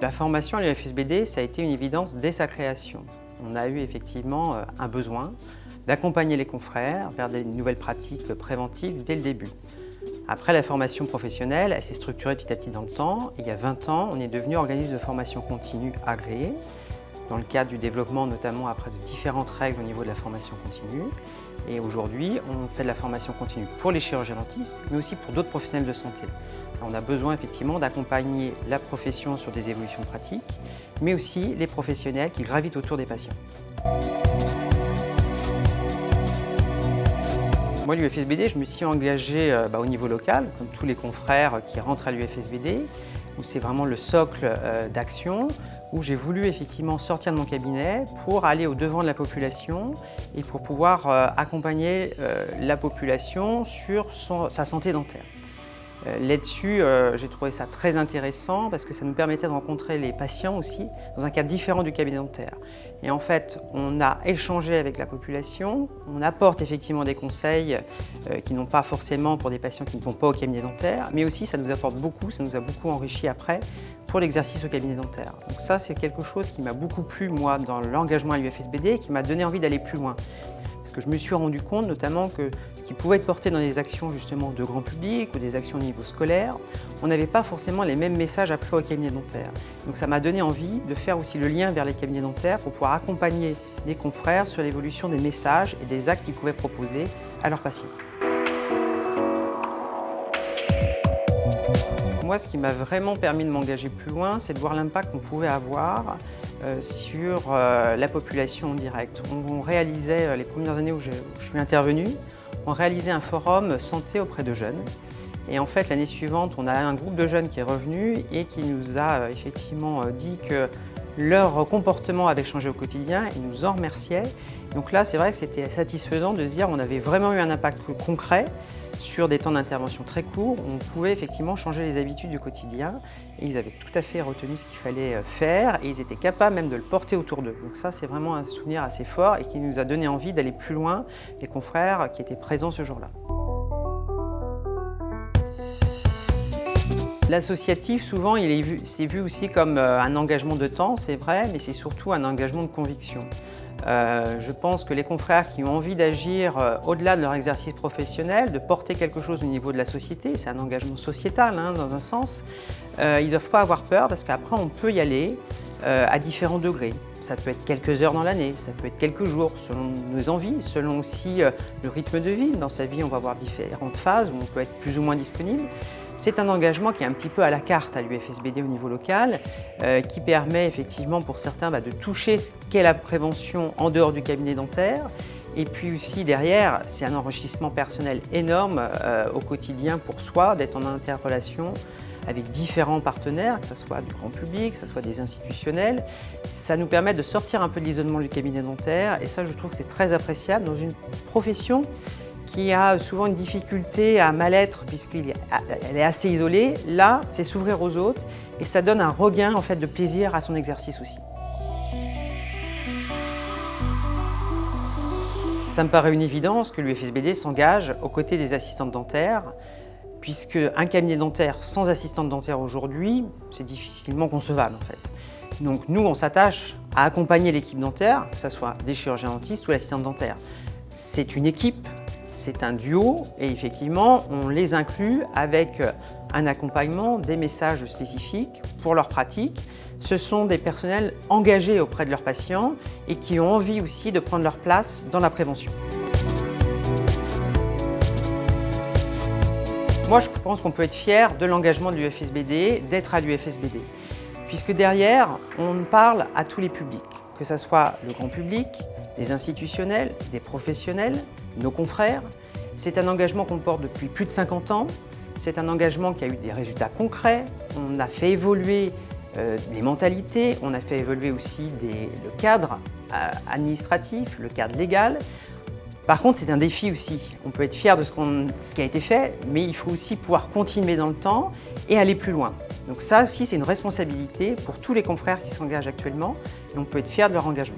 La formation à l'UFSBD, ça a été une évidence dès sa création. On a eu effectivement un besoin d'accompagner les confrères vers des nouvelles pratiques préventives dès le début. Après, la formation professionnelle, elle s'est structurée petit à petit dans le temps. Et il y a 20 ans, on est devenu organisme de formation continue agréé, dans le cadre du développement notamment après de différentes règles au niveau de la formation continue. Et aujourd'hui, on fait de la formation continue pour les chirurgiens dentistes, mais aussi pour d'autres professionnels de santé. Alors, on a besoin effectivement d'accompagner la profession sur des évolutions pratiques, mais aussi les professionnels qui gravitent autour des patients. Moi, l'UFSBD, je me suis engagé au niveau local, comme tous les confrères qui rentrent à l'UFSBD, où c'est vraiment le socle d'action, où j'ai voulu effectivement sortir de mon cabinet pour aller au-devant de la population et pour pouvoir accompagner la population sur sa santé dentaire. Là-dessus, j'ai trouvé ça très intéressant parce que ça nous permettait de rencontrer les patients aussi dans un cadre différent du cabinet dentaire. Et en fait, on a échangé avec la population, on apporte effectivement des conseils qui n'ont pas forcément pour des patients qui ne vont pas au cabinet dentaire, mais aussi ça nous apporte beaucoup, ça nous a beaucoup enrichi après pour l'exercice au cabinet dentaire. Donc ça, c'est quelque chose qui m'a beaucoup plu, moi, dans l'engagement à l'UFSBD et qui m'a donné envie d'aller plus loin. Parce que je me suis rendu compte notamment que ce qui pouvait être porté dans des actions justement de grand public ou des actions au niveau scolaire, on n'avait pas forcément les mêmes messages après au cabinet dentaire. Donc ça m'a donné envie de faire aussi le lien vers les cabinets dentaires pour pouvoir accompagner les confrères sur l'évolution des messages et des actes qu'ils pouvaient proposer à leurs patients. Moi, ce qui m'a vraiment permis de m'engager plus loin, c'est de voir l'impact qu'on pouvait avoir sur la population en direct. On réalisait, les premières années où je suis intervenu, on réalisait un forum santé auprès de jeunes. Et en fait, l'année suivante, on a un groupe de jeunes qui est revenu et qui nous a effectivement dit que leur comportement avait changé au quotidien. Ils nous en remerciaient. Donc là, c'est vrai que c'était satisfaisant de se dire qu'on avait vraiment eu un impact concret sur des temps d'intervention très courts. On pouvait effectivement changer les habitudes du quotidien et ils avaient tout à fait retenu ce qu'il fallait faire et ils étaient capables même de le porter autour d'eux. Donc ça, c'est vraiment un souvenir assez fort et qui nous a donné envie d'aller plus loin, les confrères qui étaient présents ce jour-là. L'associatif, souvent, c'est vu aussi comme un engagement de temps, c'est vrai, mais c'est surtout un engagement de conviction. Je pense que les confrères qui ont envie d'agir au-delà de leur exercice professionnel, de porter quelque chose au niveau de la société, c'est un engagement sociétal dans un sens, ils ne doivent pas avoir peur parce qu'après on peut y aller à différents degrés. Ça peut être quelques heures dans l'année, ça peut être quelques jours, selon nos envies, selon aussi le rythme de vie. Dans sa vie, on va avoir différentes phases où on peut être plus ou moins disponible. C'est un engagement qui est un petit peu à la carte à l'UFSBD au niveau local, qui permet effectivement pour certains de toucher ce qu'est la prévention en dehors du cabinet dentaire. Et puis aussi derrière, c'est un enrichissement personnel énorme au quotidien pour soi, d'être en interrelation avec différents partenaires, que ce soit du grand public, que ce soit des institutionnels. Ça nous permet de sortir un peu de l'isolement du cabinet dentaire et ça, je trouve que c'est très appréciable dans une profession qui a souvent une difficulté à mal-être puisqu'elle est assez isolée. Là, c'est s'ouvrir aux autres et ça donne un regain en fait, de plaisir à son exercice aussi. Ça me paraît une évidence que l'UFSBD s'engage aux côtés des assistantes dentaires puisque un cabinet dentaire sans assistante dentaire aujourd'hui, c'est difficilement concevable en fait. Donc nous, on s'attache à accompagner l'équipe dentaire, que ce soit des chirurgiens dentistes ou l'assistante dentaire. C'est une équipe. C'est un duo et effectivement, on les inclut avec un accompagnement, des messages spécifiques pour leur pratique. Ce sont des personnels engagés auprès de leurs patients et qui ont envie aussi de prendre leur place dans la prévention. Moi, je pense qu'on peut être fier de l'engagement de l'UFSBD, d'être à l'UFSBD. Puisque derrière, on parle à tous les publics, que ce soit le grand public, des institutionnels, des professionnels, nos confrères. C'est un engagement qu'on porte depuis plus de 50 ans. C'est un engagement qui a eu des résultats concrets. On a fait évoluer les mentalités, on a fait évoluer aussi le cadre administratif, le cadre légal. Par contre, c'est un défi aussi. On peut être fier de ce qui a été fait, mais il faut aussi pouvoir continuer dans le temps et aller plus loin. Donc ça aussi, c'est une responsabilité pour tous les confrères qui s'engagent actuellement et on peut être fier de leur engagement.